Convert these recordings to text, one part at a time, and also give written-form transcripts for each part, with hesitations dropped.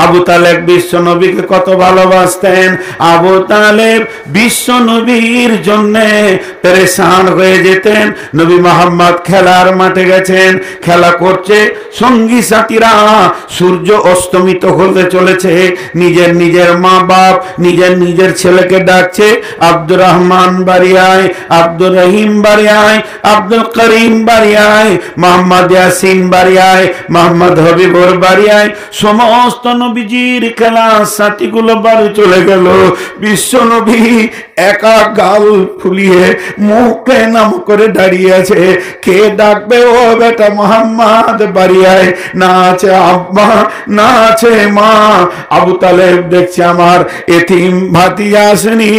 আবু তালেব বিশ্ব নবীকে কত ভালোবাসতেন। আবু তালেব বিশ্ব নবীর জন্য পেরেশান হয়ে যেতেন। নবী মোহাম্মদ খেলার মাঠে গেছেন, খেলা করছে, সঙ্গী সাথীরা সূর্য অস্তমিত হতে চলেছে, নিজের মা বাপ নিজের ছেলেকে ডাকছে, আব্দুর রহমান বাড়ি আয়, আব্দুর রহিম বাড়ি আয়, আব্দুল করিম বাড়ি আয়, মোহাম্মদ ইয়াসিন বাড়ি আয়, মোহাম্মদ হবিবুর বাড়ি আয়। সমস্ত নবীজির খেলা সাথীগুলো বাড়ি চলে গেল। বিশ্ব নবী একা গাল ফুলিয়ে মুখে নাম করে দাঁড়িয়ে আছে। কে ডাকবে? ও বেটা মোহাম্মদ বাড়ি আয়। না আছে আব্বা, না আছে মা। আবু তালেব দেখছে আমার এতিম ভাতিজা আসেনি,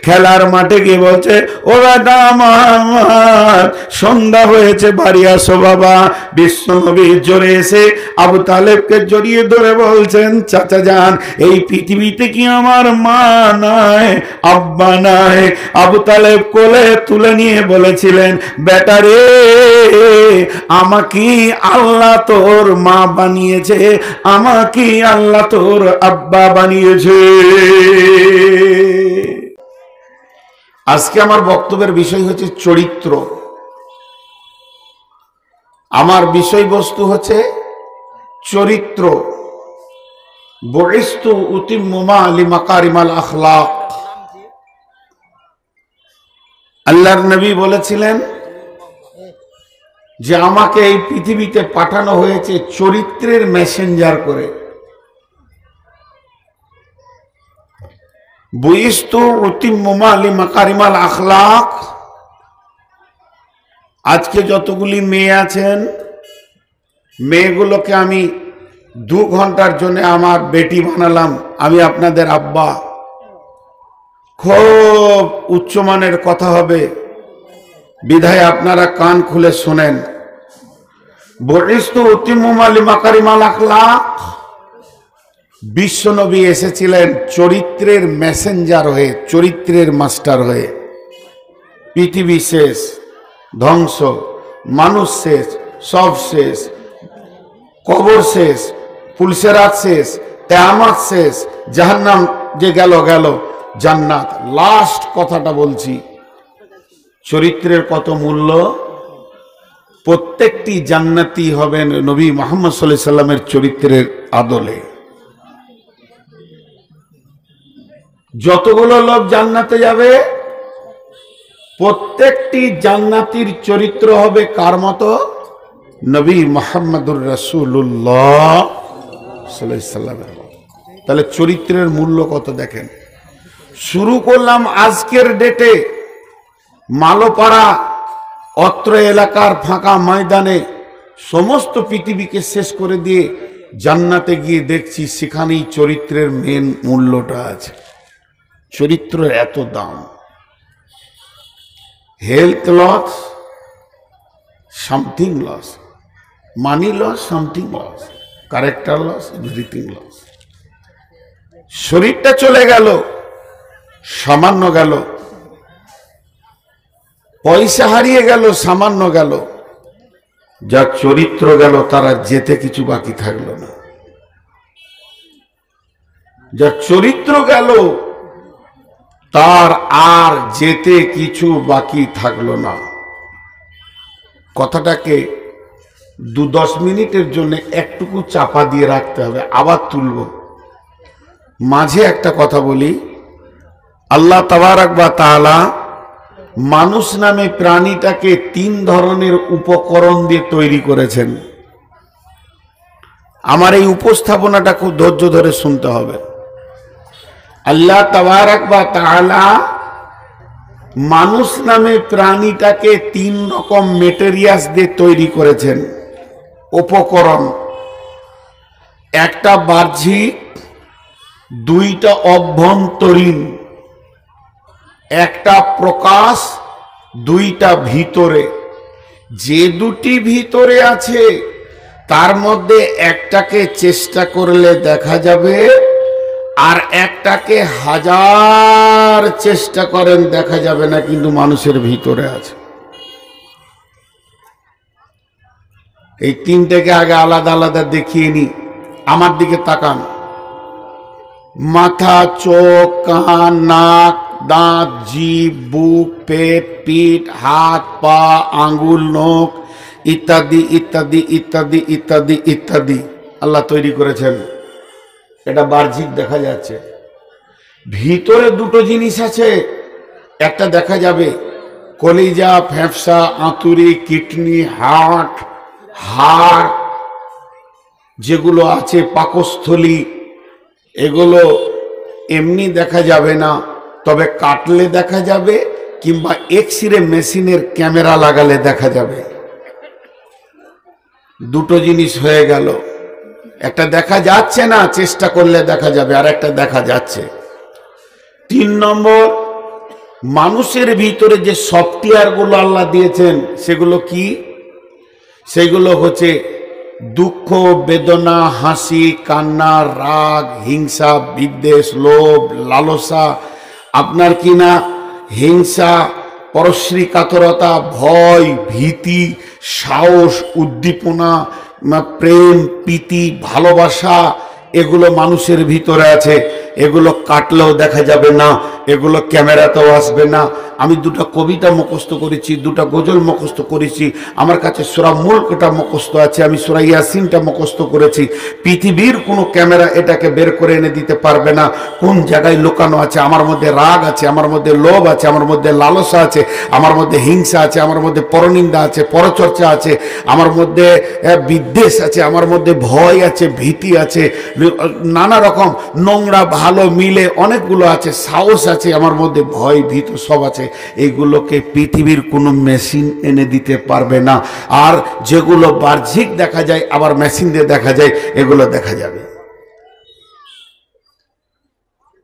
খেলার মাঠে গিয়ে বলছে, ও বেটা মোহাম্মদ সন্ধ্যা হয়েছে, বাড়ি আসো বাবা। বিশ্ব নবী জোরে এসে আবু তালেবকে জড়িয়ে ধরে বলছেন, চাচা যান, এই পৃথিবীতে কি আমার মা নাই, আব্বা নাই? আবু তালেব কোলে তুলে নিয়ে বলেছিলেন, বেটা রে, আমাকে আল্লাহ তোর মা বানিয়েছে, আমাকে আল্লাহ তোর আব্বা বানিয়েছে। আজকে আমার বক্তব্যের বিষয় হচ্ছে চরিত্র। আমার বিষয়বস্তু হচ্ছে চরিত্র। বুইস্তু উতিম্মা লিমাকারিমাল আখলাক। আল্লাহর নবী বলেছিলেন যে আমাকে এই পৃথিবীতে পাঠানো হয়েছে চরিত্রের মেসেঞ্জার করে। বুইস্তু উতিম্মা লিমাকারিমাল আখলাক। আজকে যতগুলি মেয়ে আছেন, মেয়েগুলোকে আমি 2 ঘন্টার জন্য আমার বেটি বানালাম। আমি আপনাদের আব্বা। খুব উচ্চমানের কথা হবে, বিধায় আপনারা কান খুলে শোনেন। বুইস্তু উতিম্মা লিমাকারিমাল আখলাক। বিশ্বনবী এসেছিলেন চরিত্রের মেসেঞ্জার হয়ে, চরিত্রের মাস্টার হয়ে। পৃথিবী শেষ, ধ্বংস, মানুষ শেষ, সব শেষ, কবর শেষ, পুলসেরাত শেষ, কিয়ামত শেষ, জাহান্নাম যে গেল গেল, জান্নাত। লাস্ট কথাটা বলছি, চরিত্রের কত মূল্য। প্রত্যেকটি জান্নাতি হবেন নবী মুহাম্মদ সাল্লাল্লাহু আলাইহি সাল্লামের চরিত্রের আদলে। যতগুলো লোক জান্নাতে যাবে, প্রত্যেকটি জান্নাতীর চরিত্র হবে কার মতো? নবী মুহাম্মদুর রাসূলুল্লাহ সাল্লাল্লাহু আলাইহি সাল্লামের। তাহলে চরিত্রের মূল্য কত দেখেন। শুরু করলাম আজকের ডেটে মালোপাড়া অত্র এলাকার ফাঁকা ময়দানে সমস্ত পৃথিবীকে শেষ করে দিয়ে জান্নাতে গিয়ে দেখছি সেখানেই চরিত্রের মেন মূল্যটা আছে। চরিত্রের এত দাম। Health loss, something loss, money loss, something loss, character loss, everything loss. শরীরটা চলে গেল, সামান্য গেল, পয়সা হারিয়ে গেল, সামান্য গেল, যা চরিত্র গেল তারা যেতে কিছু বাকি থাকলো না। যা চরিত্র গেল তার আর যেতে কিছু বাকি থাকলো না। কথাটাকে 2-10 মিনিটের জন্য একটুকু চাপা দিয়ে রাখতে হবে, আবার তুলব। মাঝে একটা কথা বলি, আল্লাহ তাবারাক ওয়া তাআলা মানুষ নামে প্রাণীটাকে 3 ধরনের উপকরণ দিয়ে তৈরি করেছেন। আমার এই উপস্থাপনাটা খুব ধৈর্য ধরে শুনতে হবে। আল্লাহ তাবারাক ওয়া তাআলা মানুষ নামে প্রাণীটাকে 3 রকম মেটেরিয়ালস দিয়ে তৈরি করেছেন, উপকরণ। একটা বাহ্যিক, 2টা অভ্যন্তরীণ, একটা প্রকাশ, 2টা ভিতরে। যে 2টি ভিতরে আছে তার মধ্যে একটাকে চেষ্টা করলে দেখা যাবে, আর একটাকে 1000 চেষ্টা করেন দেখা যাবে না, কিন্তু মানুষের ভিতরে আছে। এই 3টাকে আগে আলাদা আলাদা দেখিয়ে নি। আমার দিকে তাকান। মাথা, চোখ, কান, নাক, দাঁত, জিভ, বুক, পেট, পিঠ, হাত, পা, আঙ্গুল, নখ ইত্যাদি ইত্যাদি ইত্যাদি ইত্যাদি ইত্যাদি আল্লাহ তৈরি করেছেন। এটা বাহ্যিক দেখা যাচ্ছে। ভিতরে দুটো জিনিস আছে, একটা দেখা যাবে কলিজা, ফ্যাফসা, আঁতুড়ি, কিডনি, হার্ট, হাড় যেগুলো আছে, পাকস্থলী, এগুলো এমনি দেখা যাবে না, তবে কাটলে দেখা যাবে কিংবা এক্সরে মেশিনের ক্যামেরা লাগালে দেখা যাবে। দুটো জিনিস হয়ে গেল। একটা দেখা যাচ্ছে না, চেষ্টা করলে দেখা যাবে, আর একটা দেখা যাচ্ছে। 3 নম্বর, মানুষের ভিতরে যে সফটওয়্যারগুলো আল্লাহ দিয়েছেন সেগুলো কি? সেগুলো হচ্ছে দুঃখ, বেদনা, হাসি, কান্না, রাগ, হিংসা, বিদ্বেষ, লোভ, লালসা, আপনার কিনা হিংসা, পরশ্রী কাতরতা, ভয়, ভীতি, সাহস, উদ্দীপনা, প্রেম, প্রীতি, ভালোবাসা, এগুলো মানুষের ভিতরে আছে। এগুলো কাটলেও দেখা যাবে না, এগুলো ক্যামেরাতেও আসবে না। আমি 2টা কবিতা মুখস্থ করেছি, 2টা গজল মুখস্থ করেছি, আমার কাছে সূরা মুলকটা মুখস্থ আছে, আমি সূরা ইয়াসিনটা মুখস্থ করেছি। পৃথিবীর কোনো ক্যামেরা এটাকে বের করে এনে দিতে পারবে না কোন জায়গায় লুকানো আছে। আমার মধ্যে রাগ আছে, আমার মধ্যে লোভ আছে, আমার মধ্যে লালসা আছে, আমার মধ্যে হিংসা আছে, আমার মধ্যে পরনিন্দা আছে, পরচর্চা আছে, আমার মধ্যে বিদ্বেষ আছে, আমার মধ্যে ভয় আছে, ভীতি আছে, নানা রকম নোংরা ভালো মিলে অনেকগুলো আছে, সাহস আছে, আমার মধ্যে ভয় ভীত সব আছে। এইগুলোকে পৃথিবীর কোনো মেশিন এনে দিতে পারবে না। আর যেগুলো বাহ্যিক দেখা যায় আবার মেশিন দিয়ে দেখা যায়, এগুলো দেখা যাবে।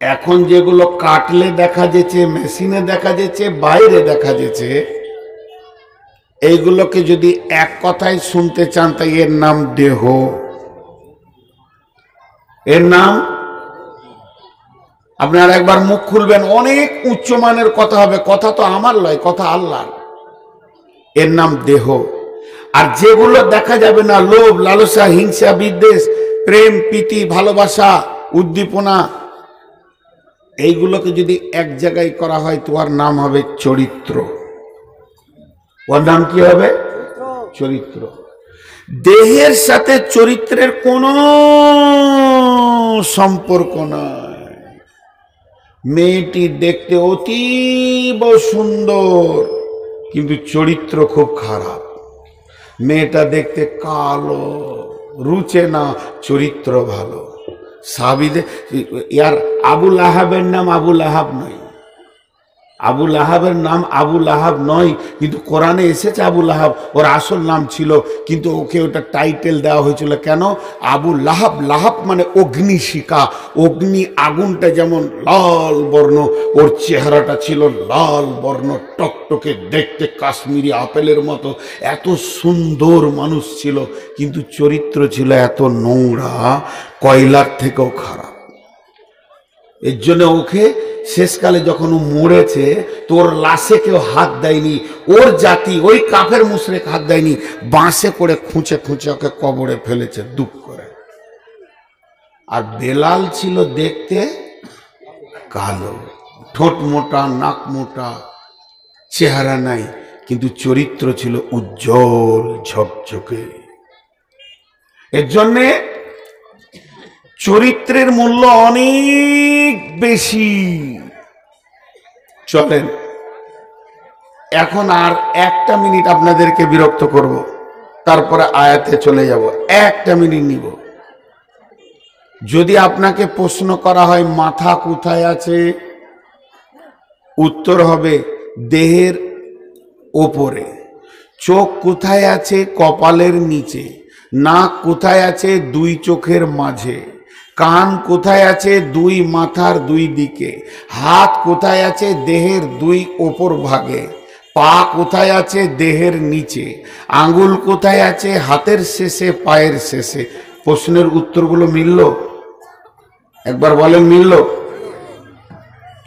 এখন যেগুলো কাটলে দেখা যাচ্ছে, মেশিনে দেখা যাচ্ছে, বাইরে দেখা যাচ্ছে, এইগুলোকে যদি এক কথায় শুনতে চান তাই এর নাম দেহ। এর নাম, আপনারা একবার মুখ খুলবেন, অনেক উচ্চমানের কথা হবে, কথা তো আমার নয়, কথা আল্লাহর। এর নাম দেহ। আর যেগুলো দেখা যাবে না, লোভ, লালসা, হিংসা, বিদ্বেষ, প্রেম, প্রীতি, ভালোবাসা, উদ্দীপনা, এইগুলোকে যদি এক জায়গায় করা হয় তোমার নাম হবে চরিত্র। ওর নাম কি হবে? চরিত্র। দেহের সাথে চরিত্রের কোনো সম্পর্ক নাই। মেয়েটি দেখতে অতীব সুন্দর কিন্তু চরিত্র খুব খারাপ। মেয়েটা দেখতে কালো, রুচে না, চরিত্র ভালো। সাহাবীদের, ইয়ার আবুল আহাবের নাম আবুল আহাব নয়, আবুল আহাবের নাম আবুল আহাব নয়, কিন্তু কোরআনে এসেছে আবুল আহাব, ওর আসল নাম ছিল, কিন্তু ওকে ওটা টাইটেল দেওয়া হয়েছিল কেন? আবু লাহাব। লাহাব মানে অগ্নিশিখা, অগ্নি আগুনটা যেমন লাল বর্ণ, ওর চেহারাটা ছিল লাল বর্ণ, টকটকে দেখতে কাশ্মীরি আপেলের মতো, এত সুন্দর মানুষ ছিল, কিন্তু চরিত্র ছিল এত নোংরা, কয়লার থেকেও খারাপ। এর জন্য ওকে শেষকালে যখন ও মরেছে, তোর লাশে কেউ হাত দেয়নি, ওর জাতি ওই কাফের মুশরিক হাত দেয়নি, বাঁশে করে খুঁচে খুঁচে ওকে কবরে ফেলেছে দুঃখ করে। আর বেলাল ছিল দেখতে কালো, ঠোঁট মোটা, নাক মোটা, চেহারা নাই, কিন্তু চরিত্র ছিল উজ্জ্বল ঝকঝকে। এর জন্যে চরিত্রের মূল্য অনেক বেশি। চলেন এখন আর 1টা মিনিট আপনাদেরকে বিরক্ত করব, তারপরে আয়াতে চলে যাব। 1টা মিনিট নিব। যদি আপনাকে প্রশ্ন করা হয় মাথা কোথায় আছে, উত্তর হবে দেহের ওপরে। চোখ কোথায় আছে? কপালের নিচে। নাক কোথায় আছে? 2 চোখের মাঝে। কান কোথায় আছে? 2 মাথার 2 দিকে। হাত কোথায় আছে? দেহের 2 ওপর ভাগে। পা কোথায় আছে? দেহের নিচে। আঙ্গুল কোথায় আছে? হাতের শেষে, পায়ের শেষে। প্রশ্নের উত্তরগুলো মিলল? একবার বলেন মিলল?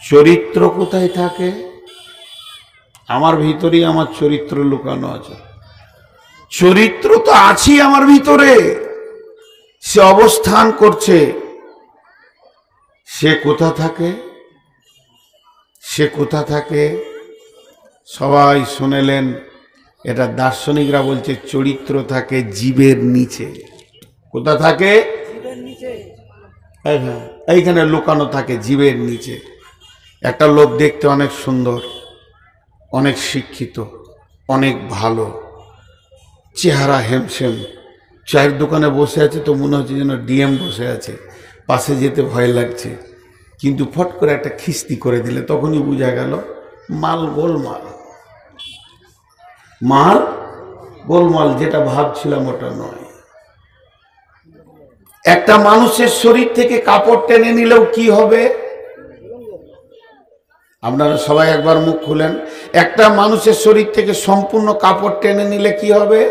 চরিত্র কোথায় থাকে? আমার ভিতরেই আমার চরিত্র লুকানো আছে। চরিত্র তো আছে আমার ভিতরে, সে অবস্থান করছে, সে কোথা থাকে? সে কোথা থাকে? সবাই শুনেলেন। এটা দার্শনিকরা বলছে চরিত্র থাকে জীবের নিচে। কোথা থাকে? এইখানে লুকানো থাকে জীবের নিচে। একটা লোক দেখতে অনেক সুন্দর, অনেক শিক্ষিত, অনেক ভালো, চেহারা হেমসেম, চায়ের দোকানে বসে আছে তো মনে হচ্ছে যেন ডিএম বসে আছে, পাশে যেতে ভয় লাগছে, কিন্তু ফট করে একটা খিস্তি করে দিলে তখনই বোঝা গেল মাল গোলমাল। মাল গোলমাল, যেটা ভাবছিলাম ওটা নয়। একটা মানুষের শরীর থেকে কাপড় টেনে নিলেও কি হবে? আপনারা সবাই একবার মুখ খুলেন। একটা মানুষের শরীর থেকে সম্পূর্ণ কাপড় টেনে নিলে কি হবে?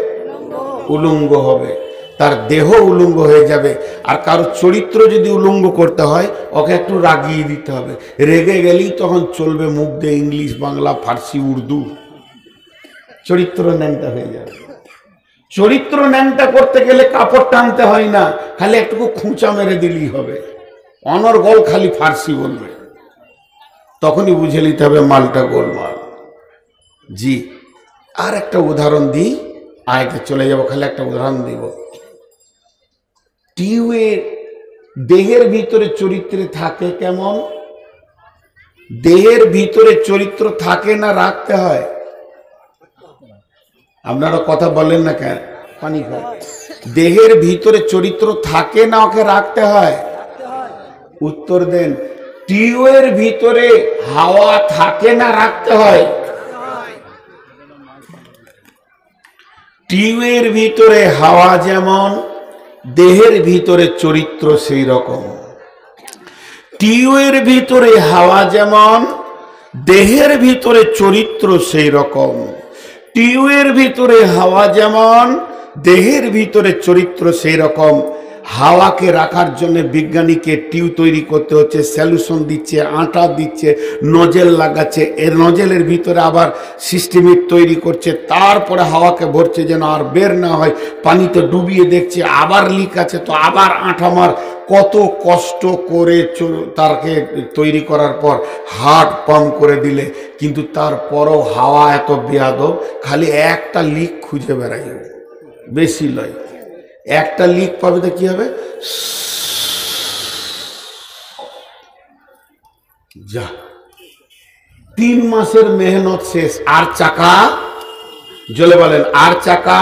উলঙ্গ হবে, তার দেহ উলঙ্গ হয়ে যাবে। আর কারো চরিত্র যদি উলঙ্গ করতে হয়, ওকে একটু রাগিয়ে দিতে হবে। রেগে গেলেই তখন চলবে মুখ দিয়ে ইংলিশ, বাংলা, ফার্সি, উর্দু, চরিত্র ন্যাংটা হয়ে যাবে। চরিত্র ন্যাংটা করতে গেলে কাপড় টানতে হয় না, খালি একটু খুঁচা মেরে দিলেই হবে। অনর্গল খালি ফার্সি বলবে, তখনই বুঝে নিতে হবে মালটা গোলমাল। জি, আর একটা উদাহরণ দিই, আয়তে চলে যাব, খালি একটা উদাহরণ দিব। টিউয়ের দেহের ভিতরে চরিত্রে থাকে কেমন? দেহের ভিতরে চরিত্র থাকে না রাখতে হয়? আপনারা কথা বলেন না কেন? পানি খায়। দেহের ভিতরে চরিত্র থাকে না ওকে রাখতে হয়? উত্তর দেন। টিউয়ের ভিতরে হাওয়া থাকে না রাখতে হয়? টিউয়ের ভিতরে হাওয়া যেমন, দেহের ভিতরে চরিত্র সেই রকম। টিউয়ের ভিতরে হাওয়া যেমন, দেহের ভিতরে চরিত্র সেই রকম। টিউয়ের ভিতরে হাওয়া যেমন, দেহের ভিতরে চরিত্র সেই রকম। হাওয়াকে রাখার জন্য বিজ্ঞানীকে টিউ তৈরি করতে হচ্ছে, সলিউশন দিচ্ছে, আটা দিচ্ছে, নজেল লাগাচ্ছে, এর নজেলের ভিতরে আবার সিস্টেমিক তৈরি করছে, তারপরে হাওয়াকে ভরছে যেন আর বের না হয়। পানিতে ডুবিয়ে দেখছে আবার লিক আছে, তো আবার আটা মার। কত কষ্ট করে তারকে তৈরি করার পর হার্ট পাম্প করে দিলে, কিন্তু তারপরও হাওয়া এত বেয়াদব, খালি একটা লিক খুঁজে বেড়াই, বেশি লয়। একটা লিক পাবে তো কি হবে? যা, 3 মাসের মেহনত শেষ, আর চাকা জ্বলে। বলেন আর চাকা?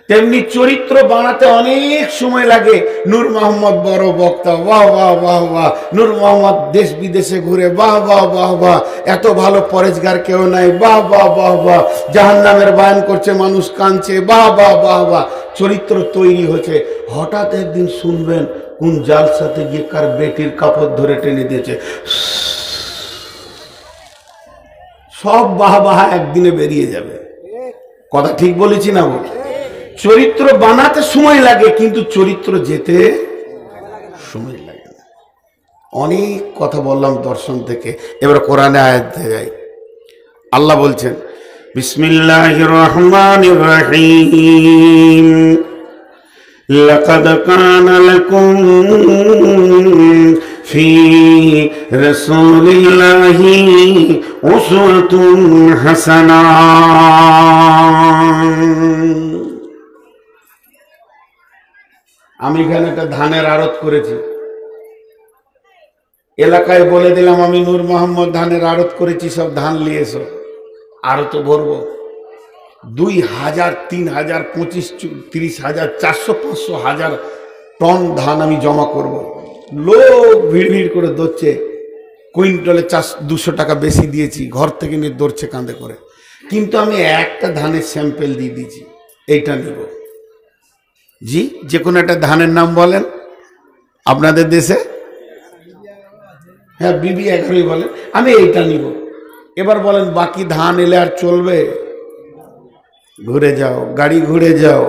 তেমনি চরিত্র বানাতে অনেক সময় লাগে। নূর মোহাম্মদ বড় বক্তা, বাহ বাহ বাহ বাহ। নূর মোহাম্মদ দেশ বিদেশে ঘুরে, বাহ বাহ বাহ বাহ। এত ভালো পরেজগার কেউ নাই, বাহ বাহ বাহ বাহ। জাহান্নামের বয়ান করছে, মানুষ কাঁদছে, বাহ বাহ বাহ বাহ। চরিত্র তৈরি হচ্ছে। হঠাৎ একদিন শুনবেন কোন জালসাতে গিয়ে কার বেটির কাপড় ধরে টেনে দিয়েছে, সব বাহ বাহ একদিনে বেরিয়ে যাবে। কথা ঠিক বলেছি না? বল, চরিত্র বানাতে সময় লাগে, কিন্তু চরিত্র যেতে সময় লাগে না। অনেক কথা বললাম দর্শন থেকে, এবার কোরআনে আয়াত যাই। আল্লাহ বলছেন, বিসমিল্লাহির রহমানির রহিম, লাকাদ কানা লাকুম ফি রাসূলিল্লাহি উসওয়াতুন হাসানাহ। আমি এখানে একটা ধানের আড়ত করেছি, এলাকায় বলে দিলাম আমি নূর মোহাম্মদ ধানের আড়ত করেছি, সব ধান নিয়ে এসো। আরো তো ভরবো 2000, 3000, 25, 30,000, 400, 500, 1000 টন ধান আমি জমা করব। লোক ভিড় ভিড় করে ধরছে, কুইন্টালে 200 টাকা বেশি দিয়েছি, ঘর থেকে নিয়ে ধরছে কাঁধে করে। কিন্তু আমি একটা ধানের স্যাম্পেল দিয়ে দিয়েছি, এইটা নিব। জি, যে কোনো একটা ধানের নাম বলেন আপনাদের দেশে। হ্যাঁ, বিবি 11 বলেন, আমি এইটা নিব। এবার বলেন বাকি ধান এলে আর চলবে? ঘুরে যাও, গাড়ি ঘুরে যাও।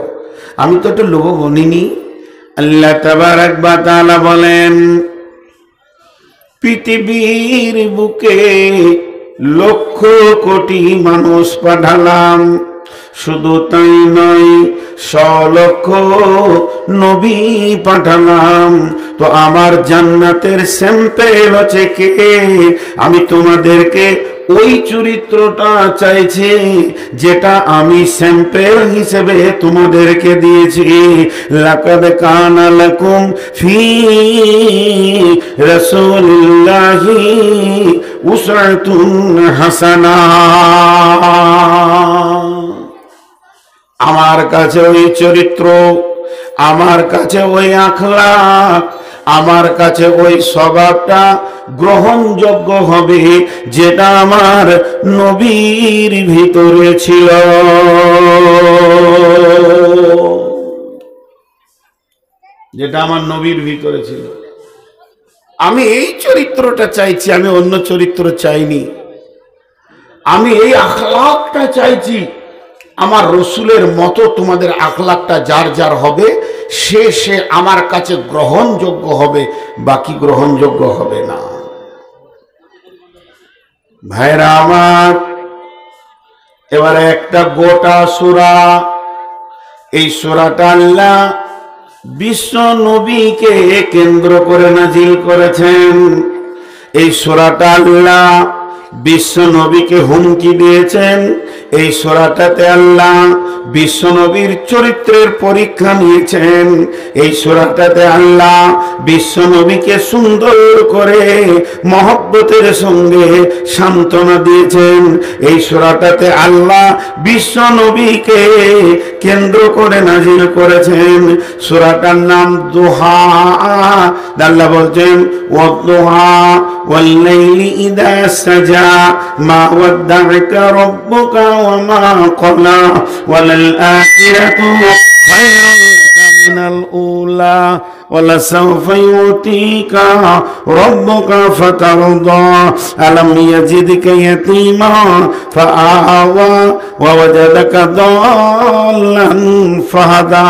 আমি তো একটু লোভ বনিনি। আল্লাহ তাবারাক ওয়া তাআলা বলেন, পৃথিবীর বুকে লক্ষ কোটি মানুষ পাঠালাম, শুধু তাই নয়, 100 লক্ষ নবী পাঠালাম। তো আমার জান্নাতের স্যাম্পেল হচ্ছে কে? আমি তোমাদেরকে ওই চরিত্রটা চাইছি যেটা আমি স্যাম্পেল হিসেবে তোমাদেরকে দিয়েছি। লাকাদ কানা লাকুম ফি রাসূলিল্লাহি উসওয়াতুন হাসানাহ। আমার কাছে ওই চরিত্র, আমার কাছে ওই আখলাক, আমার কাছে ওই স্বভাবটা গ্রহণযোগ্য হবে যেটা আমার নবীর ভিতরে ছিল। যেটা আমার নবীর ভিতরে ছিল। আমি এই চরিত্রটা চাইছি, আমি অন্য চরিত্র চাইনি। আমি এই আখলাকটা চাইছি। আমার রসুলের মতো তোমাদের আখলাকটা যার যার হবে সে সে আমার কাছে গ্রহণযোগ্য হবে, বাকি গ্রহণযোগ্য হবে না। ভাইরা আমার, এবারে একটা গোটা সূরা, এই সূরাটা আল্লাহ বিশ্ব নবীকে কেন্দ্র করে নাজিল করেছেন। এই সূরাটা আল্লাহ বিশ্ব নবীকে হুমকি দিয়েছেন। এই সূরাটাতে আল্লাহ বিশ্ব নবীর চরিত্রের পরীক্ষা নিয়েছেন। এই সূরাটাতে আল্লাহ বিশ্ব নবীকে সুন্দর করে মহব্বতের সঙ্গে সান্ত্বনা দিয়েছেন। এই সূরাটাতে আল্লাহ বিশ্ব নবীকে কেন্দ্র করে নাজিল করেছেন। সূরাটার নাম দুহা। আল্লাহ বলছেন ওয়াদ-দুহা ওয়াল-লাইলি ইযা সাজা মা ওয়াদ্দা'আকা রাব্বুকা ওয়া মা ক্বালা ওয়ালাল আখিরাতু খায়রুন লাকা মিনাল উলা ওয়ালাসাওফা ইউতিকা রাব্বুকা ফাতারদা আলাম ইয়াজিদকা ইয়াতীমা ফাআওয়া ওয়া ওয়াজাদাকা দাল্লান ফাহাদা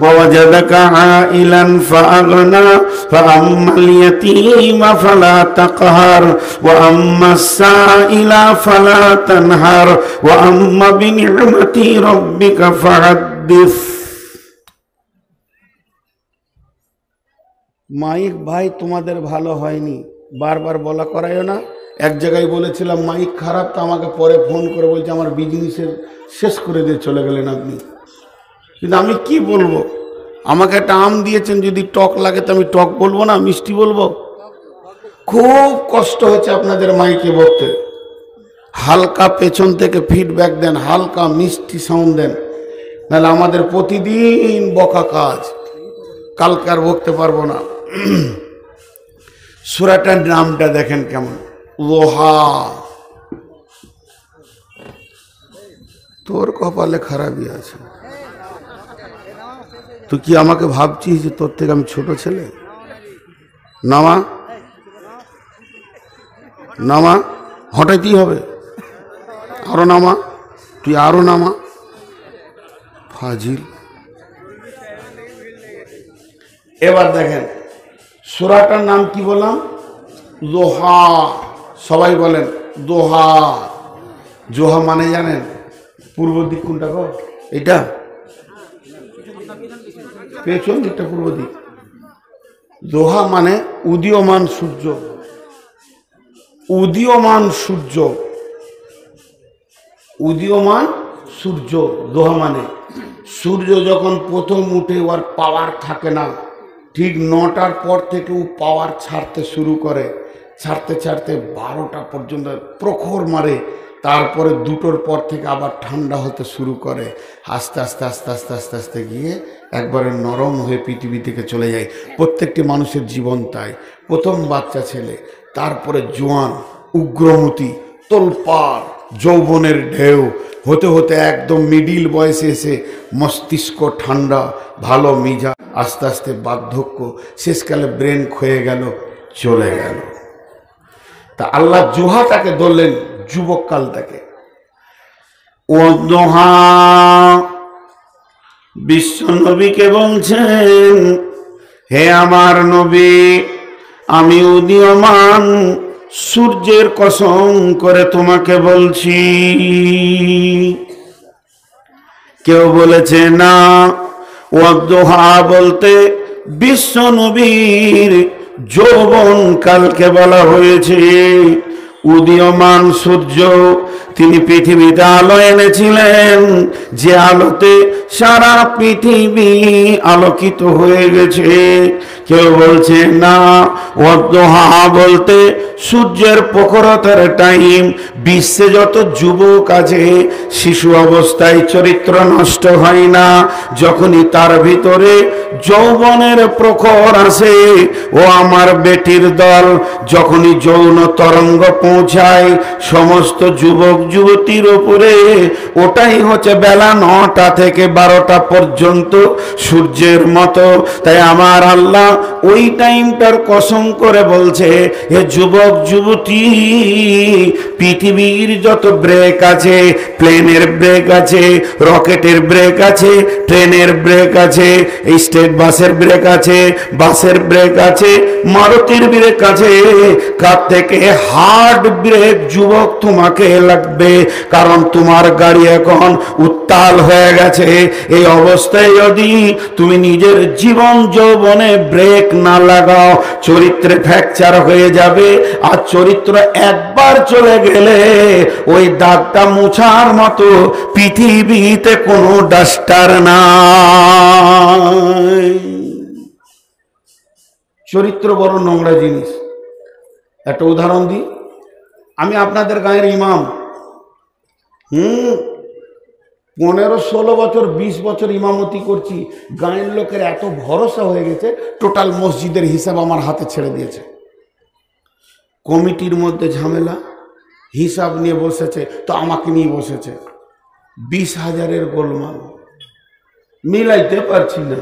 ওয়া ওয়াজাদাকা আইলান ফাআগনা ফাআম্মাল ইয়াতীমা ফালা তাকহার ওয়া আম্মাস সাইলা ফালা তানহার ওয়া আম্মা বিনি'মাতি রাব্বিকা ফাহাদ্দিস। মাইক ভাই তোমাদের ভালো হয়নি, বারবার বলা করায়ও না। এক জায়গায় বলেছিলাম মাইক খারাপ, তো আমাকে পরে ফোন করে বলছে আমার বিজনেসের শেষ করে দিয়ে চলে গেলেন আপনি। কিন্তু আমি কি বলবো, আমাকে একটা আম দিয়েছেন, যদি টক লাগে তো আমি টক বলবো না, মিষ্টি বলবো। খুব কষ্ট হচ্ছে আপনাদের মাইকে বলতে। হালকা পেছন থেকে ফিডব্যাক দেন, হালকা মিষ্টি সাউন্ড দেন, নাহলে আমাদের প্রতিদিন বকা কাজ। কালকে আর বকতে পারবো না। সূরাটার নামটা দেখেন কেমন, লোহা। তোর কপালে খারাপই আছে। তুই কি আমাকে ভাবছিস যে তোর থেকে আমি ছোট ছেলে? নামা নামা, হঠাৎই হবে। আরো নামা, তুই আরো নামা, ফাজিল। এবার দেখেন সূরাটার নাম কি বললাম, দোহা। সবাই বলেন দোহা। জোহা মানে জানেন পূর্ব দিক কোনটা গো? এটা পেছন দিকটা পূর্ব দিক। দোহা মানে উদীয়মান সূর্য। উদীয়মান সূর্য, উদীয়মান সূর্য। দোহা মানে সূর্য যখন প্রথম উঠে ওর পাওয়ার থাকে না, ঠিক 9টার পর থেকে ও পাওয়ার ছাড়তে শুরু করে। ছাড়তে ছাড়তে 12টা পর্যন্ত প্রখর মারে। তারপরে 2টোর পর থেকে আবার ঠান্ডা হতে শুরু করে। আস্তে আস্তে আস্তে আস্তে আস্তে আস্তে গিয়ে একবারে নরম হয়ে পৃথিবী থেকে চলে যায়। প্রত্যেকটি মানুষের জীবন তাই। প্রথম বাচ্চা ছেলে, তারপরে জোয়ান, উগ্রমতি, তোলপাড়, যৌবনের ঢেউ হতে হতে একদম মিডিল বয়সে এসে মস্তিষ্ক ঠান্ডা, ভালো মিজাজ, আস্তে আস্তে বার্ধক্য, শেষকালে ব্রেন ক্ষয়ে গেল, চলে গেল। তা আল্লাহ জোহাটাকে ধরলেন যুবককালটাকে। ও দোহা, বিশ্ব নবীকে বলছেন হে আমার নবী, আমি উদীয়মান সূর্যের কসম করে তোমাকে বলছি, কেউ বলেছে না, ওয়াদ্দুহা বলতে বিশ্ব নবীর যৌবন কালকে বলা হয়েছে। উদীয়মান সূর্য তিনি পৃথিবীতে আলো এনেছিলেন, যে আলোতে সারা পৃথিবী আলোকিত হয়ে গেছে। কেউ বলছে না, ওয়াদ্দুহা বলতে সূর্যের প্রখরতার টাইম। বিশ্বে যত যুবক আছে শিশু অবস্থায় চরিত্র নষ্ট হয় না, যখনই তার ভিতরে যৌবনের প্রখর আসে, ও আমার বেটির দল, যখনই যৌন তরঙ্গ পৌঁছায় সমস্ত যুবক যুবতীর উপরে, ওটাই হচ্ছে বেলা 9টা থেকে 12টা পর্যন্ত সূর্যের মতো। তাই আমার আল্লাহ ওই টাইমটার কসম করে বলছে, হে যুবক যুবতী, পৃথিবীর যত ব্রেক আছে, প্লেনের ব্রেক আছে, রকেটের ব্রেক আছে, ট্রেনের ব্রেক আছে, স্টেট বাসের ব্রেক আছে, বাসের ব্রেক আছে, মারুতির ব্রেক আছে, কার থেকে হার্ড ব্রেক যুবক তোমাকে লাগবে, কারণ তোমার গাড়ি এখন উত্তাল হয়ে গেছে। এই অবস্থায় যদি তুমি নিজের জীবন যৌবনে ব্রেক না লাগাও, চরিত্রে ফ্র্যাকচার হয়ে যাবে। আর চরিত্র একবার চলে গেলে ওই দাগটা মুছার মতো পৃথিবীতে কোনো ডাস্টার নাই। চরিত্র বড় নোংরা জিনিস। একটা উদাহরণ দিই, আমি আপনাদের গায়ের ইমাম, 15-16 বছর 20 বছর ইমামতি করছি। গায়ের লোকের এত ভরসা হয়ে গেছে, টোটাল মসজিদের হিসাব আমার হাতে ছেড়ে দিয়েছে। কমিটির মধ্যে ঝামেলা, হিসাব নিয়ে বসেছে, তো আমাকে নিয়ে বসেছে। 20,000-এর গোলমাল, মিলাইতে পারছি না।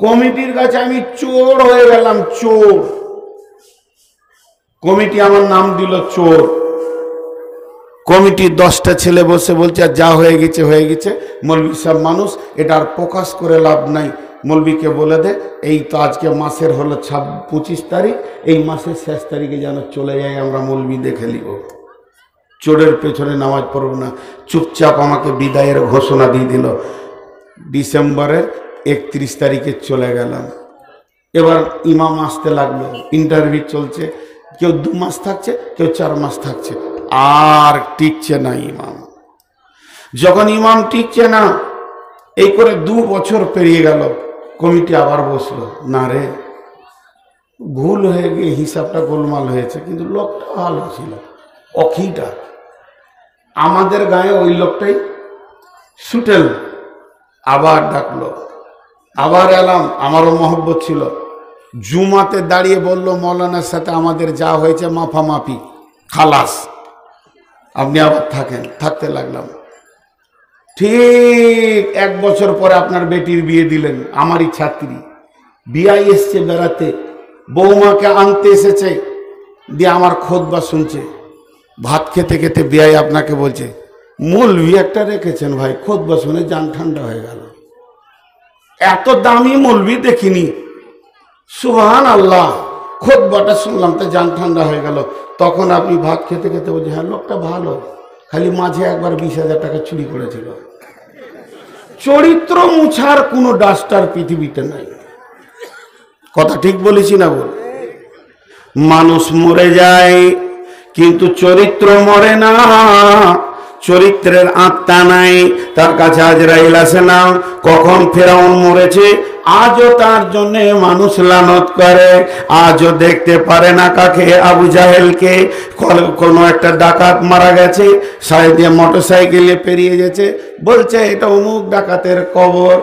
কমিটির কাছে আমি চোর হয়ে গেলাম, চোর। কমিটি আমার নাম দিল চোর। কমিটির 10টা ছেলে বসে বলছে, আর যা হয়ে গেছে হয়ে গেছে, মৌলভী সাহেব মানুষ, এটা আর প্রকাশ করে লাভ নাই। মৌলভীকে বলে দে, এই তো আজকে মাসের হলো 25 তারিখ, এই মাসের শেষ তারিখে যেন চলে যায়, আমরা মৌলভী দেখে নিব। চোরের পেছনে নামাজ পড়ব না। চুপচাপ আমাকে বিদায়ের ঘোষণা দিয়ে দিল। ডিসেম্বরের 31 তারিখে চলে গেলাম। এবার ইমাম আসতে লাগলো, ইন্টারভিউ চলছে, কেউ 2 মাস থাকছে, কেউ 4 মাস থাকছে, আর টিকছে না ইমাম। যখন ইমাম টিকছে না, এই করে 2 বছর পেরিয়ে গেল, কমিটি আবার বসলো। না রে, ভুল হয়ে গিয়ে হিসাবটা গোলমাল হয়েছে, কিন্তু লোকটা ভালো ছিল, অখিটা আমাদের গায়ে ওই লোকটাই সুটেল। আবার ডাকলো, আবার এলাম, আমারও মহব্বত ছিল। জুমাতে দাঁড়িয়ে বলল, মৌলানার সাথে আমাদের যা হয়েছে মাফামাফি, খালাস, আপনি আবার থাকেন। থাকতে লাগলাম। ঠিক 1 বছর পরে আপনার বেটির বিয়ে দিলেন, আমারই ছাত্রী। বিয়াই এসছে বেড়াতে, বৌমাকে আনতে এসেছে, দিয়ে আমার খোদবা শুনছে। ভাত খেতে খেতে বিয়াই আপনাকে বলছে, মৌলভী একটা রেখেছেন ভাই, খোদবা শুনে জান ঠান্ডা হয়ে গেল। এত দামি মৌলভী দেখিনি, সুবহান আল্লাহ। খোদবাটা শুনলাম তো জান ঠান্ডা হয়ে গেল। তখন আপনি ভাত খেতে খেতে বলছে, হ্যাঁ লোকটা ভালো, খালি মাঝে একবার 20,000 টাকা চুরি করেছিল। চরিত্র মুছার কোনো ডাস্টার পৃথিবীতে নাই। কথা ঠিক বলেছি না বল? মানুষ মরে যায়, কিন্তু চরিত্র মরে না। চরিত্রের আত্মা নাই, তার কাছে আজরাইল আসে না। কখন ফেরাউন মরেছে, আজও তার জন্য মানুষ লানত করে। আজও দেখতে পারে না কাকে, আবু জাহেলকে। কোনো একটা ডাকাত মারা গেছে, সাইড দিয়ে মোটরসাইকেলে পেরিয়ে গেছে, বলছে এটা অমুক ডাকাতের কবর।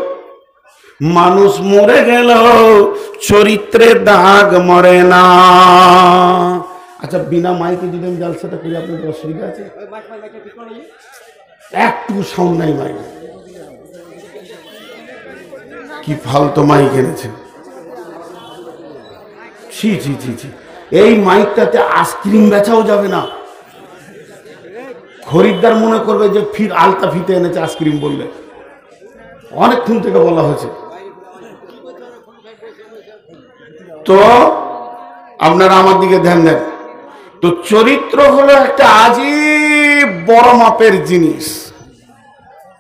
মানুষ মরে গেল, চরিত্রের দাগ মরে না। আচ্ছা, বিনা মাইকে যদি আমি জালসাটা করি, আপনাদের অসুবিধা আছে? একটু সাউন্ড নাই মাইক। কি ফালতু মাইক এনেছে, ছি ছি ছি ছি। এই মাইকটাতে আইসক্রিম বেচাও যাবে না। খরিদ্দার মনে করবে যে ফির আলতা ফিতে এনেছে আইসক্রিম বললে। অনেকক্ষণ থেকে বলা হয়েছে। তো আপনারা আমার দিকে ধ্যান দেন। তো চরিত্র হলো একটা আজীব বড় মাপের জিনিস।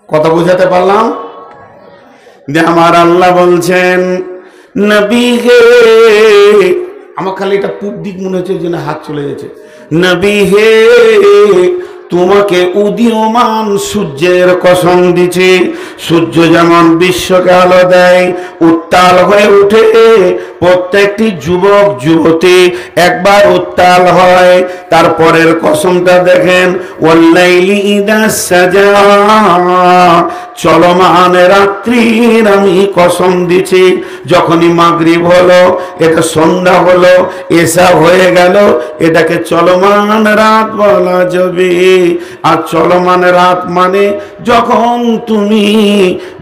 কথা বুঝাতে পারলাম? যে আমার আল্লাহ বলছেন নবী হে, আমার খালি এটা পূব দিক মনে হচ্ছে, যেন হাত চলে গেছে। নবী হে, তোমাকে উদীয়মান সূর্যের কসম দিছি। সূর্য যেমন বিশ্বকে আলো দেয়, উত্তাল হয়ে উঠে, প্রত্যেকটি যুবক যুবতী একবার উত্তাল হয়। তারপরের কসমটা দেখেন, ওয়াল্লাইলি ইযা সাজা, চলমান রাত্রির আমি কসম দিছি। যখনই মাগরিব হলো, এটা সন্ধ্যা হলো, এশা হয়ে গেল, এটাকে চলমান রাত বলা যাবে। আর চলমান রাত মানে যখন তুমি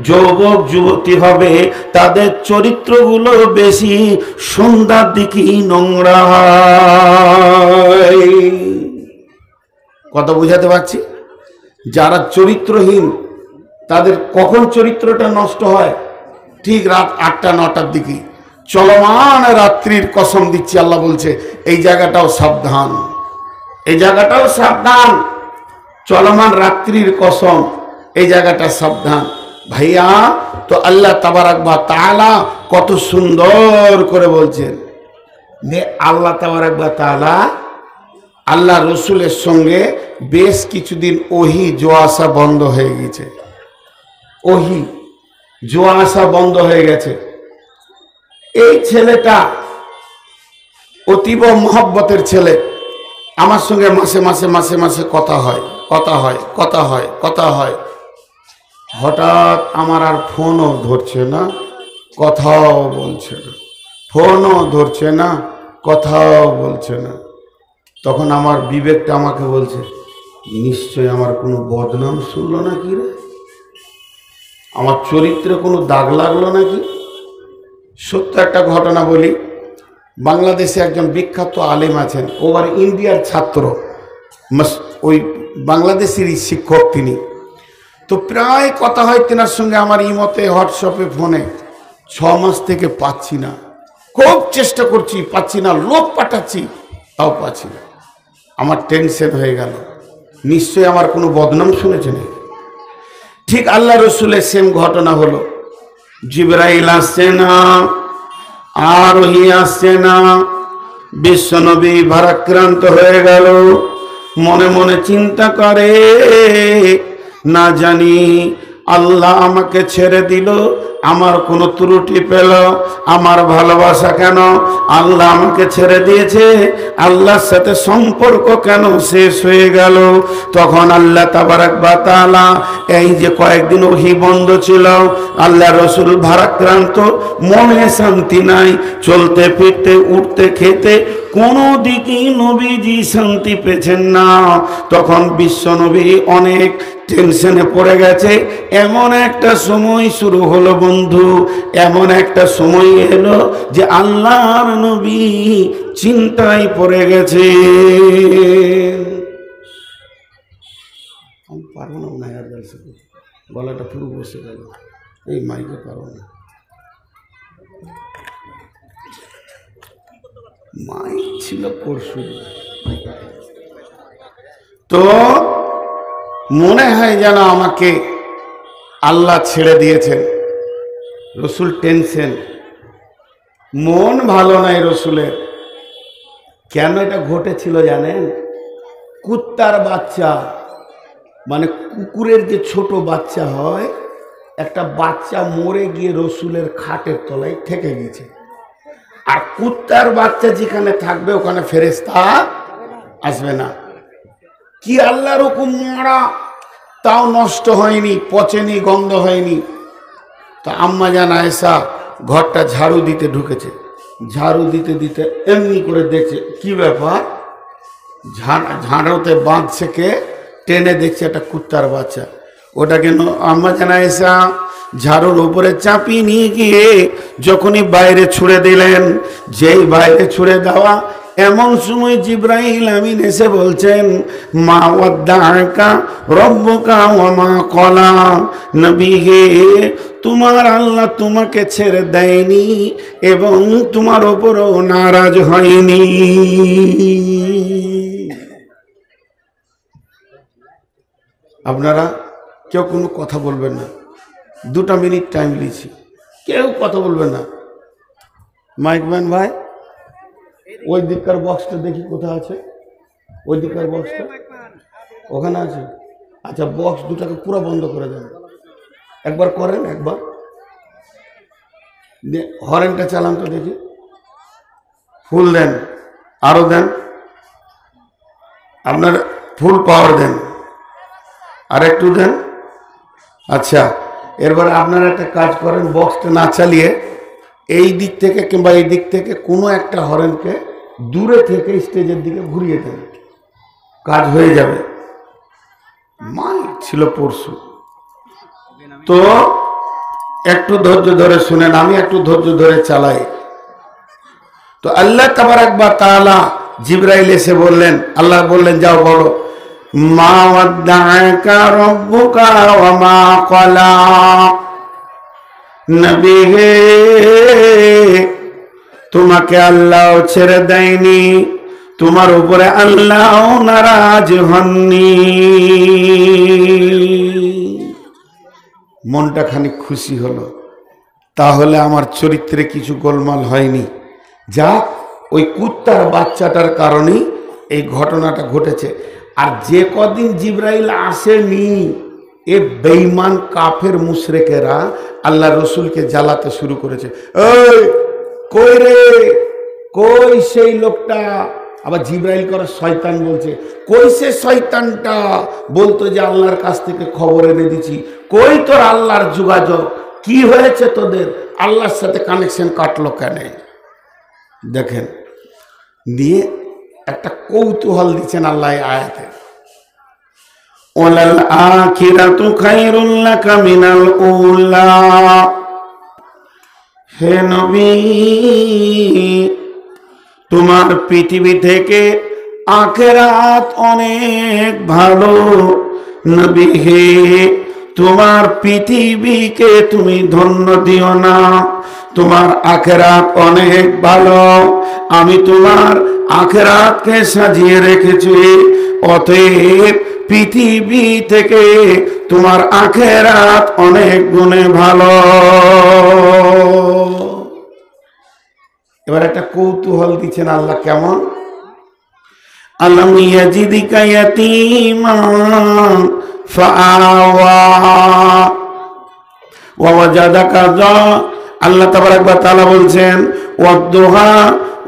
যুবক যুবতী হবে, তাদের চরিত্রগুলো বেশি সন্ধ্যার দিকেই নোংরা হয়। কথা বুঝাতে পারছি? যারা চরিত্রহীন, তাদের কখন চরিত্রটা নষ্ট হয়? ঠিক রাত 8টা-9টার দিকে। চলমান রাত্রির কসম দিচ্ছি, আল্লাহ বলছে এই জায়গাটাও সাবধান, এই জায়গাটাও সাবধান। চলমান রাত্রির কসম, এই জায়গাটা সাবধান। ভাইয়া, তো আল্লাহ তাবারাক ওয়া তাআলা কত সুন্দর করে বলছেন যে আল্লাহ তাবারাক ওয়া তাআলা আল্লাহ রসুলের সঙ্গে বেশ কিছুদিন ওহি জোয়া আসা বন্ধ হয়ে গেছে। ওহি জোয়া আসা বন্ধ হয়ে গেছে। এই ছেলেটা অতীব মহব্বতের ছেলে, আমার সঙ্গে মাসে মাসে মাসে মাসে কথা হয়, কথা হয়, কথা হয়, কথা হয়। হঠাৎ আমার আর ফোনও ধরছে না, কথাও বলছে না, ফোনও ধরছে না, কথাও বলছে না। তখন আমার বিবেকটা আমাকে বলছে, নিশ্চয় আমার কোনো বদনাম শুনলো নাকি রে, আমার চরিত্রে কোনো দাগ লাগলো নাকি। সত্য একটা ঘটনা বলি। বাংলাদেশে একজন বিখ্যাত আলেম আছেন, ওবার ইন্ডিয়ার ছাত্র, ওই বাংলাদেশেরই শিক্ষক তিনি। তো প্রায় কথা হয় তেনার সঙ্গে আমার ইমতে, হোয়াটসঅ্যাপে, ফোনে। 6 মাস থেকে পাচ্ছি না, খুব চেষ্টা করছি, পাচ্ছি না, লোক পাঠাচ্ছি, তাও পাচ্ছি না। আমার টেনশন হয়ে গেল, নিশ্চয়ই আমার কোনো বদনাম শুনেছে না। ঠিক আল্লাহ রসুলের সেম ঘটনা হলো। জিবরাইল আসছে না, আর ওহি আসছে না। বিশ্বনবী ভারাক্রান্ত হয়ে গেল, মনে মনে চিন্তা করে, না জানি আল্লাহ আমাকে ছেড়ে দিল, আমার কোনো ত্রুটি পেল, আমার ভালোবাসা কেন আল্লাহ আমাকে ছেড়ে দিয়েছে, আল্লাহর সাথে সম্পর্ক কেন শেষ হয়ে গেল। তখন আল্লাহ তাবারাক ওয়া তাআলা, এই যে কয়েকদিন ওহি বন্ধ ছিল, আল্লাহ রসুল ভারাক্রান্ত, মনে শান্তি নাই, চলতে ফিরতে উঠতে খেতে কোনো দিকেই নবীজি শান্তি পেয়েছেন না। তখন বিশ্ব নবী অনেক টেনশনে পড়ে গেছে। এমন একটা সময় শুরু হলো বন্ধু, এমন একটা সময় এলো যে আল্লাহর নবী চিন্তায় পড়ে গেছে। আমি পারবো না, না আর গলাটা পুরো বসে গেল, এই মাইকে পারবো না, মাইক ছিল পরশু। তো মনে হয় যেন আমাকে আল্লাহ ছেড়ে দিয়েছেন। রসুল টেনশন, মন ভালো নাই রসুলের। কেন এটা ঘটেছিল জানেন? কুত্তার বাচ্চা, মানে কুকুরের যে ছোট বাচ্চা হয়, একটা বাচ্চা মরে গিয়ে রসুলের খাটের তলায় থেকে গেছে। আর কুত্তার বাচ্চা যেখানে থাকবে ওখানে ফেরেশতা আসবে না। কি আল্লাহর হুকুম, মরা তাও নষ্ট হয়নি, পচেনি, গন্ধ হয়নি। তো আম্মা জান আয়েশা ঘরটা ঝাড়ু দিতে ঢুকেছে, ঝাড়ু দিতে দিতে এমনি করে দেখছে কি ব্যাপার, ঝাড়ুতে বাঁধছে কে, টেনে দেখছে একটা কুত্তার বাচ্চা। ওটাকে আম্মা জান আয়েশা ঝাড়ুর উপরে চাপিয়ে নিয়ে গিয়ে যখনই বাইরে ছুড়ে দিলেন, যেই বাইরে ছুড়ে দেওয়া, এমন সময় জিবরাইল আমিন এসে বলছেন, মা ওয়াদ্দাআকা রব্বুকা ওয়া মা ক্বালা, নবী হে, তোমার আল্লাহ তোমাকে ছেড়ে দেয়নি এবং তোমার উপরও নারাজ হয়নি। আপনারা কেউ কোনো কথা বলবেন না, 2 মিনিট টাইম দিয়েছি, কেউ কথা বলবেন না। মাইকম্যান ভাই, ওই দিককার বক্সটা দেখি কোথায় আছে, ওই দিককার বক্সটা ওখানে আছে। আচ্ছা, বক্স দুটাকে পুরো বন্ধ করে দেন, একবার করেন, একবার হরেনটা চালান তো দেখি, ফুল দেন, আরো দেন, আপনার ফুল পাওয়ার দেন, আর একটু দেন। আচ্ছা, এরপরে আপনারা একটা কাজ করেন, বক্সটা না চালিয়ে এই দিক থেকে কিংবা এই দিক থেকে কোনো একটা হরেনকে দূরে থেকে স্টেজের দিকে ঘুরিয়ে দেন, কাজ হয়ে যাবে। মাইক ছিল পরশু, তো একটু ধৈর্য ধরে শুনেন, আমি একটু ধৈর্য ধরে চালাই। তো আল্লাহ তাবারাক ওয়া তাআলা জিবরাইল এসে বললেন, আল্লাহ বললেন যাও বলো, মা ওয়াদ্দাআকা রাব্বুকা ওয়া মা ক্বালা, নবী হে তোমাকে আল্লাহ ছেড়ে দেয়নি, তোমার উপরে আল্লাহ নারাজ হননি। মনটা খানিক খুশি হলো, তাহলে আমার চরিত্রে কিছু গোলমাল হয়নি। যাক, ওই কুত্তার বাচ্চাটার কারণেই এই ঘটনাটা ঘটেছে। আর যে কদিন জিবরাইল আসেনি, এ বেঈমান কাফের মুশরিকেরা আল্লাহ রসুলকে জ্বালাতে শুরু করেছে। এই কই রে, কই সেই লোকটা? আবার জিবরাইল করে শয়তান বলছে, কই সে শয়তানটা বলতো যে আল্লাহর কাছ থেকে খবর এনে দিচ্ছি, কই তোর আল্লাহর যোগাযোগ, কি হয়েছে তোদের, আল্লাহর সাথে কানেকশন কাটলো কেন? দেখেন, দিয়ে একটা কৌতূহল দিচ্ছেন আল্লাহ আয়াতে, ওয়ালাল আখিরাতু খায়রুল লাকা মিনাল উলা। হে নবী, তোমার পৃথিবী থেকে আখিরাত অনেক ভালো। নবী হে, তোমার পৃথিবীকে তুমি ধন্য দিও না, তোমার আখিরাত অনেক ভালো, আমি তোমার আখিরাতকে সাজিয়ে রেখেছি। অতএব পৃথিবী থেকে তোমার আখিরাত অনেক গুণে ভালো। এবার একটা কৌতূহল দিচ্ছেন আল্লাহ, কেমন? আলাম ইয়াজিদিকা ইয়াতীমান ফাআওয়া ওয়া ওয়াজাদাকা যা। আল্লাহ তাবারাক ওয়া তাআলা বলছেন, ওয়াদ-দুহা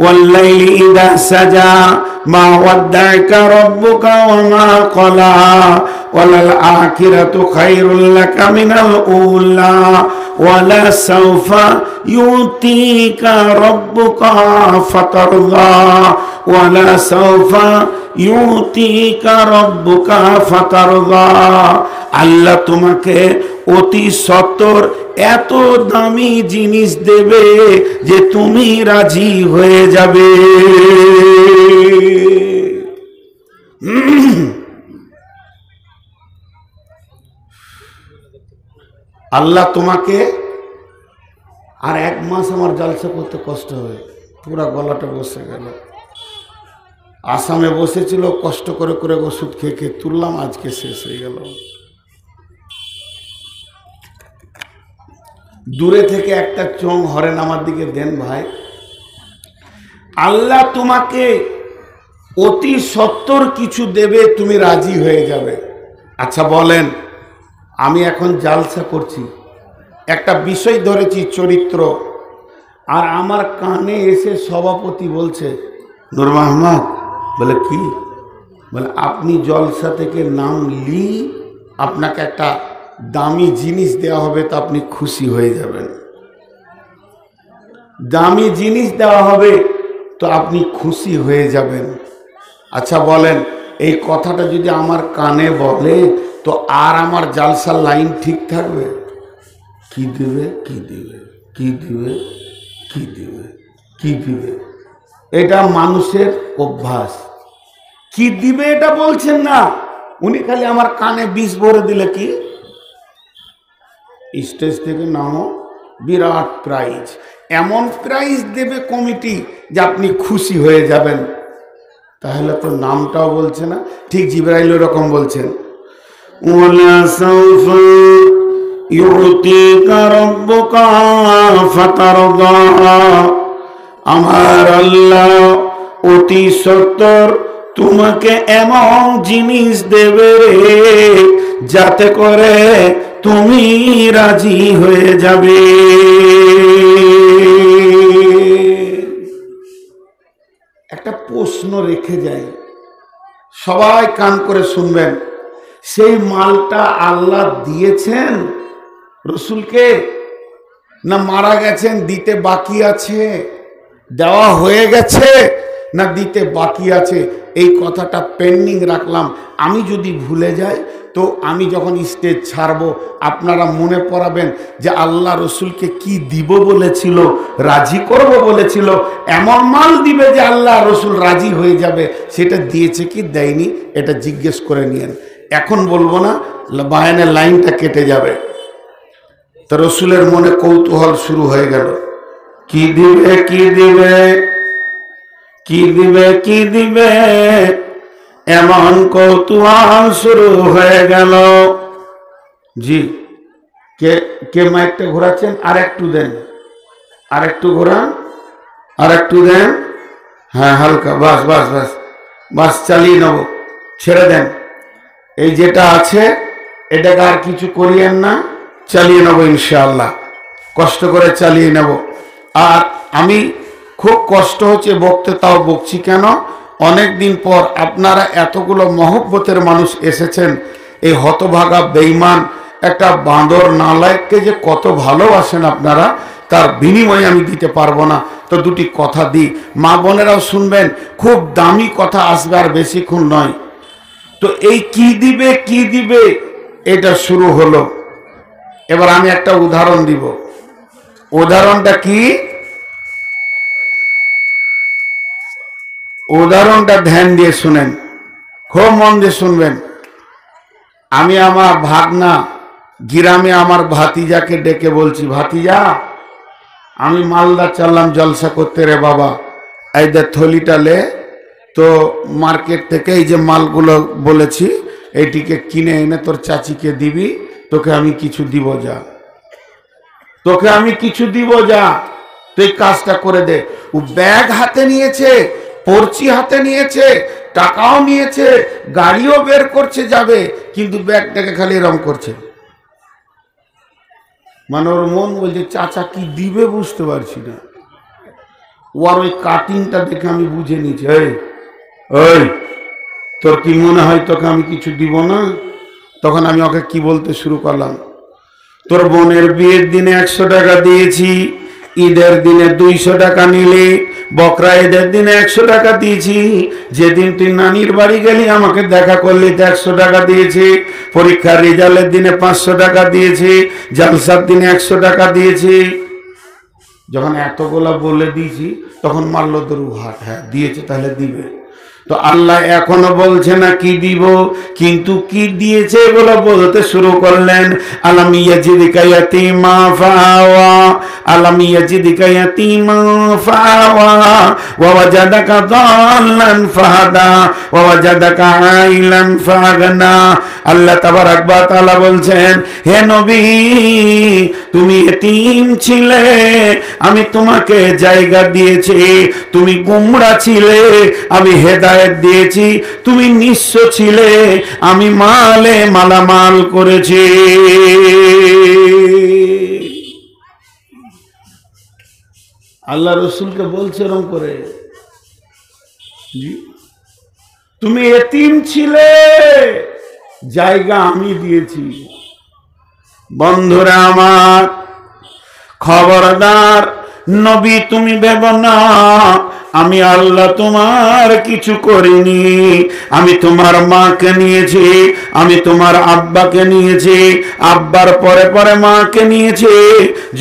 ওয়াল-লাইলি ইযা সাজা মা ওয়াদ্দা'আকা রাব্বুকা ওয়া মা ক্বালা ওয়ালাল আখিরাতু খায়রুল লাকা মিনাল উলা ওয়ালা সাওফা ইউতিকা রাব্বুকা ফাতারদা ওয়ালা সাওফা ইউতিকা রাব্বুকা ফাতারদা। আল্লাহ তোমাকে অতি সত্বর এত দামি জিনিস দেবে যে তুমি রাজি হয়ে যাবে। আল্লাহ তোমাকে, আর 1 মাস আমার জলসা করতে কষ্ট হয়, পুরা গলাটা বসে গেল। আসামে বসেছিল, কষ্ট করে করে ওষুধ খেয়ে খেয়ে তুললাম, আজকে শেষ হয়ে গেল। দূরে থেকে একটা চোং হরেন আমার দিকে দেন ভাই। আল্লাহ তোমাকে অতি সত্বর কিছু দেবে, তুমি রাজি হয়ে যাবে। আচ্ছা বলেন, আমি এখন জালসা করছি, একটা বিষয় ধরেছি চরিত্র, আর আমার কানে এসে সভাপতি বলছে, নূর মাহমুদ, বলে কি? বলে আপনি জলসা থেকে নাম লি, আপনাকে একটা দামি জিনিস দেওয়া হবে, তো আপনি খুশি হয়ে যাবেন। দামি জিনিস দেওয়া হবে তো আপনি খুশি হয়ে যাবেন। আচ্ছা বলেন, এই কথাটা যদি আমার কানে বলে তো আর আমার জালসার লাইন ঠিক থাকবে? কি দিবে, কি দিবে, কি দিবে, কি দিবে, কি দিবে, এটা মানুষের অভ্যাস। কি দিবে এটা বলছেন না, উনি খালি আমার কানে বিষ ভরে দিলে কি, স্টেজ থেকে নামো, বিরাট প্রাইজ, এমন প্রাইজ দেবে কমিটি যে আপনি খুশি হয়ে যাবেন। তাহলে তো নামটাও বলছে না, ঠিক জিবরাইল এরকম বলছেন, ওয়ালাসাউফা ইউতিকা রাব্বুকা ফাতারদা। আমার আল্লাহ অতি সত্বর তোমাকে এমন জিনিস দেবে রে যাতে করে তুমি রাজি হয়ে যাবে। একটা প্রশ্ন রেখে যাই, সবাই কান করে শুনবেন। সেই মালটা আল্লাহ দিয়েছেন রসুলকে, না মারা গেছেন দিতে বাকি আছে? দেওয়া হয়ে গেছে না দিতে বাকি আছে? এই কথাটা পেন্ডিং রাখলাম। আমি যদি ভুলে যাই তো আমি যখন স্টেজ ছাড়বো আপনারা মনে পড়াবেন যে আল্লাহ রসুলকে কি দিব বলেছিল, রাজি করব বলেছিল, এমন মাল দিবে যে আল্লাহ রসুল রাজি হয়ে যাবে। সেটা দিয়েছে কি দেয়নি এটা জিজ্ঞেস করে নিয়েন। এখন বলবো না, বায়ানের লাইনটা কেটে যাবে। তো রসুলের মনে কৌতূহল শুরু হয়ে গেল, কি দিবে কি দিবে কি দিবে কি দিবে, এমন কৌতূহল শুরু হয়ে গেল। জি, কে কে মাইকটা ঘোরাচ্ছেন? আর একটু দেন, আর একটু ঘোরান, আর একটু দেন। হ্যাঁ হালকা, বাস বাস বাস বাস, চালিয়ে নেব, ছেড়ে দেন। এই যেটা আছে এটাকে আর কিছু করিয়েন না, চালিয়ে নেব ইনশাআল্লাহ, কষ্ট করে চালিয়ে নেব। আর আমি খুব কষ্ট হচ্ছে বকতে, তাও বকছি কেন, অনেক দিন পর আপনারা এতগুলো মহব্বতের মানুষ এসেছেন। এই হতভাগা বেঈমান একটা বাঁদর নালায়ককে যে কত ভালোবাসেন আপনারা, তার বিনিময়ে আমি দিতে পারবো না। তো দুটি কথা দিই, মা বোনেরাও শুনবেন, খুব দামি কথা আসবে আর বেশিক্ষণ নয়। তো এই কি দিবে কি দিবে এটা শুরু হলো। এবার আমি একটা উদাহরণ দিব। উদাহরণটা কি? উদাহরণটা ধ্যান দিয়ে শুনেন, খুব মন দিয়ে শুনবেন। আমি আমার ভাগনা গ্রামে আমার ভাতিজাকে ডেকে বলছি, ভাতিজা আমি মালদা চললাম জলসা করতে রে বাবা, এই যে থলিটা লে, তো মার্কেট থেকে এই যে মালগুলো বলেছি এইটিকে কিনে এনে তোর চাচিকে দিবি, তোকে আমি কিছু দিব, যা তোকে আমি কিছু দিব, যা তুই কাজটা করে দে। ও ব্যাগ হাতে নিয়েছে, পর্চি হাতে নিয়েছে, টাকাও নিয়েছে, গাড়িও বের করছে যাবে, কিন্তু ব্যাগটাকে খালি এরম করছে। মানে ওর মন বলছে চাচা কি দিবে বুঝতে পারছি না। ওর ওই কাটিংটা দেখে আমি বুঝে নিয়েছি, ওই তোর কি মনে হয় তোকে আমি কিছু দিব না? তখন আমি ওকে কি বলতে শুরু করলাম, তোর বোনের বিয়ের দিনে 100 টাকা দিয়েছি, ঈদের দিনে 200 টাকা নিলি, বকরা ঈদের দিনে 100 টাকা দিয়েছি, যেদিন তুই নানির বাড়ি গেলি আমাকে দেখা করলি তো 100 টাকা দিয়েছি, পরীক্ষার রেজাল্টের দিনে 500 টাকা দিয়েছি, জালসার দিনে 100 টাকা দিয়েছি। যখন এতগুলা বলে দিয়েছি তখন মারল তোর হাট, হ্যাঁ দিয়েছে তাহলে দিবে। তো আল্লাহ এখনো বলছে না কি দিব, কিন্তু কি দিয়েছে এগুলো বলতে শুরু করলেন। আলাম ইয়াজিদিকা ইয়াতীমা ফাআওয়া, আলাম ইয়াজিদিকা ইয়াতীমা ফাআওয়া, ওয়া ওয়াজাদাকা দাল্লান ফাহাদা, ওয়া ওয়াজাদাকা আইলান ফাগনা। আল্লাহ তাবারাক ওয়া তাআলা বলছেন, হে নবী তুমি এতিম ছিলে, আমি তোমাকে জায়গা দিয়েছি, তুমি গুমরা ছিলে, আমি হেদায়েত দিয়েছি, তুমি নিঃস্ব ছিলে, আমি মালে মালামাল করেছি। আল্লাহ রসুলকে বলছে এরকম করে, তুমি এতিম ছিলে, জায়গা আমি দিয়েছি। বন্ধুরা আমার খবরদার, নবী তুমি ভেবো না আমি আল্লাহ তোমার কিছু করিনি। আমি তোমার মাকে নিয়েছি, আমি তোমার আব্বাকে নিয়েছি, আব্বার পরে পরে মাকে নিয়েছি।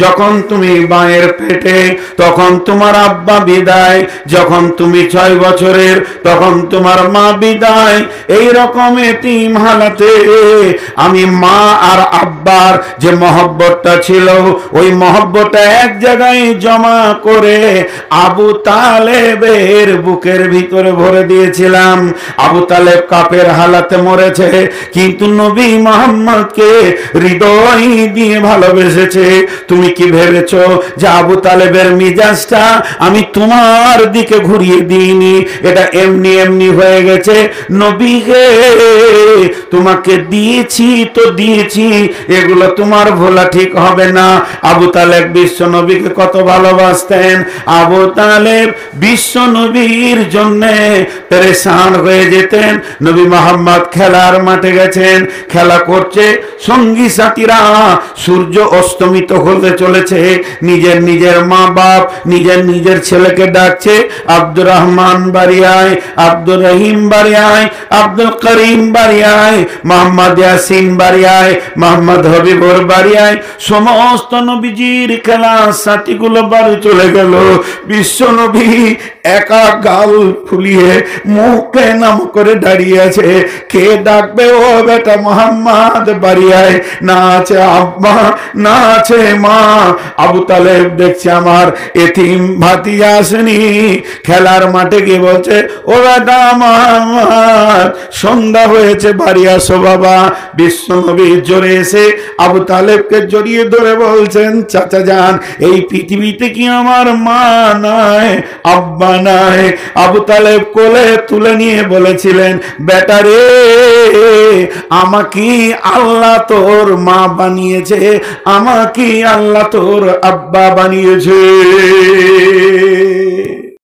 যখন তুমি মায়ের পেটে তখন তোমার আব্বা বিদায়, যখন তুমি 6 বছরের তখন তোমার মা বিদায়। এই রকম এতিম হালাতে আমি মা আর আব্বার যে মহব্বতটা ছিল ওই মহব্বতটা এক জায়গায় জমা করে আবু তালেব তালেবের বুকের ভিতরে ভরে দিয়েছিলাম। আবু তালেব কাফের হালাতে মরেছে, কিন্তু নবী মুহাম্মদকে হৃদয় দিয়ে ভালোবেসেছে। তুমি কি ভেবেছো যে আবু তালেবের মিজাজটা আমি তোমার দিকে ঘুরিয়ে দিইনি? এটা এমনি এমনি হয়ে গেছে। নবীকে তোমাকে দিয়েছি তো দিয়েছি, এগুলো তোমার ভোলা ঠিক হবে না। আবু তালেব বিশ্ব নবীকে কত ভালোবাসতেন। আবু তালেব বিশ্ব নবীর জন্য পেরেশান হয়ে যেতেন। নবী মুহাম্মদ খেলার মাঠে গেছেন, খেলা করছে, সঙ্গী সাথীরা সূর্য অস্তমিত হতে চলেছে, নিজের নিজের মা বাপ নিজের নিজের ছেলেকে ডাকছে, আব্দুর রহমান বাড়ি আয়, আব্দুর রহিম বাড়ি আয়, আব্দুল করিম বাড়ি আয়, মোহাম্মদ ইয়াসিন বাড়ি আয়, মোহাম্মদ হবিবুর বাড়ি আয়। সমস্ত নবীজির খেলা সাথীগুলো বাড়ি চলে গেল। বিশ্ব নবী একা গাল ফুলিয়ে মুখে নাম করে দাঁড়িয়ে আছে। কে ডাকবে? ও বেটা মোহাম্মদ বাড়ি আয়। না আছে আব্বা, না আছে মা। আবু তালেব দেখছে আমার এতিম ভাতিজা আসেনি। খেলার মাঠে গিয়ে বলছে, ও বেটা মোহাম্মদ, সন্ধ্যা হয়েছে, বাড়ি আসো বাবা। বিশ্ব নবী জোরে এসে আবু তালেবকে জড়িয়ে ধরে বলছেন, চাচা যান, এই পৃথিবীতে কি আমার মা নাই, আব্বা নাই? আবু তালেব কোলে তুলে নিয়ে বলেছিলেন, বেটা রে, আমাকে আল্লাহ তোর মা বানিয়েছে, আমাকে আল্লাহ তোর আব্বা বানিয়েছে।